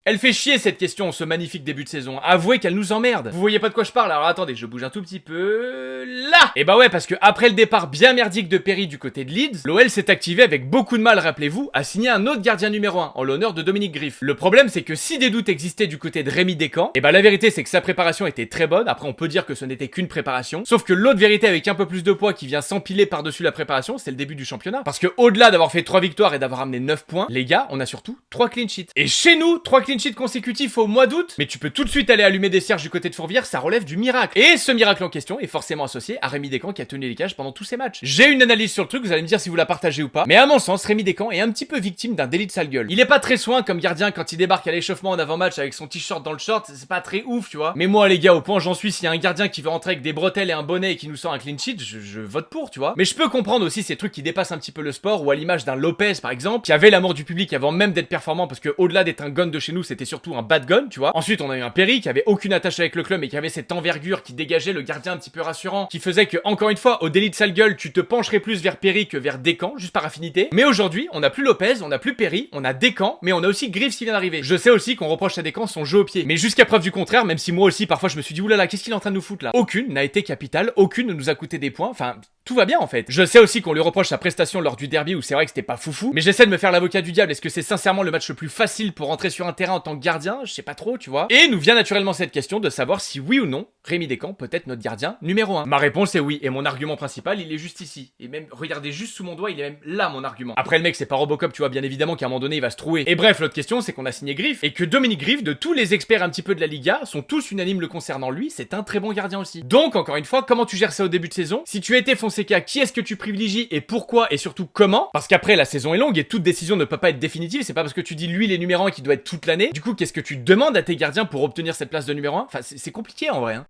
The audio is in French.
Elle fait chier cette question, ce magnifique début de saison. Avouez qu'elle nous emmerde. Vous voyez pas de quoi je parle? Alors attendez, je bouge un tout petit peu... Là. Et bah ouais, parce que après le départ bien merdique de Perry du côté de Leeds, l'OL s'est activé avec beaucoup de mal, rappelez-vous, à signer un autre gardien numéro 1, en l'honneur de Dominique Griff. Le problème, c'est que si des doutes existaient du côté de Rémi Descamps, et bah la vérité, c'est que sa préparation était très bonne. Après, on peut dire que ce n'était qu'une préparation. Sauf que l'autre vérité avec un peu plus de poids qui vient s'empiler par-dessus la préparation, c'est le début du championnat. Parce que au-delà d'avoir fait 3 victoires et d'avoir amené 9 points, les gars, on a surtout 3 clean sheets. Et chez nous, 3 clean sheets consécutifs au mois d'août, mais tu peux tout de suite aller allumer des cierges du côté de Fourvière, ça relève du miracle. Et ce miracle en question est forcément associé à Rémi Descamps qui a tenu les cages pendant tous ces matchs. J'ai une analyse sur le truc, vous allez me dire si vous la partagez ou pas, mais à mon sens, Rémi Descamps est un petit peu victime d'un délit de sale gueule. Il est pas très soin comme gardien quand il débarque à l'échauffement en avant-match avec son t-shirt dans le short, c'est pas très ouf, tu vois. Mais moi les gars, au point j'en suis, s'il y a un gardien qui veut rentrer avec des bretelles et un bonnet et qui nous sort un clean sheet, je vote pour, tu vois. Mais je peux comprendre aussi ces trucs qui dépassent un petit peu le sport, ou à l'image d'un Lopez par exemple, qui avait l'amour du public avant même d'être performant, parce que au-delà d'être un gun de chez nous, c'était surtout un bad gun, tu vois. Ensuite on a eu un Perry qui avait aucune attache avec le club et qui avait cette envergure qui dégageait le gardien un petit peu rassurant, qui faisait que, encore une fois, au délit de sale gueule, tu te pencherais plus vers Perry que vers Descamps, juste par affinité. Mais aujourd'hui, on n'a plus Lopez, on n'a plus Perry, on a Descamps, mais on a aussi Griff qui vient d'arriver. Je sais aussi qu'on reproche à Descamps son jeu au pied, mais jusqu'à preuve du contraire, même si moi aussi parfois je me suis dit oulala, qu'est-ce qu'il est en train de nous foutre là? Aucune n'a été capitale, aucune ne nous a coûté des points, enfin tout va bien en fait. Je sais aussi qu'on lui reproche sa prestation lors du derby où c'est vrai que c'était pas foufou, mais j'essaie de me faire l'avocat du diable. Est-ce que c'est sincèrement le match le plus facile pour rentrer sur un terrain en tant que gardien? Je sais pas trop, tu vois. Et nous vient naturellement cette question de savoir si oui ou non Rémi Descamps peut être notre gardien numéro 1. Ma réponse est oui, et mon argument principal il est juste ici. Et même, regardez juste sous mon doigt, il est même là mon argument. Après le mec c'est pas Robocop, tu vois, bien évidemment qu'à un moment donné il va se trouer. Et bref, l'autre question c'est qu'on a signé Griff, et que Dominique Griff, de tous les experts un petit peu de la Liga, sont tous unanimes le concernant, lui, c'est un très bon gardien aussi. Donc encore une fois, comment tu gères ça au début de saison? Si tu étais Fonseca, qui est-ce que tu privilégies et pourquoi, et surtout comment? Parce qu'après la saison est longue et toute décision ne peut pas être définitive, c'est pas parce que tu dis lui il est numéro 1 qui doit être toute l'année. Du coup, qu'est-ce que tu demandes à tes gardiens pour obtenir cette place de numéro 1? Enfin, c'est compliqué en vrai, hein.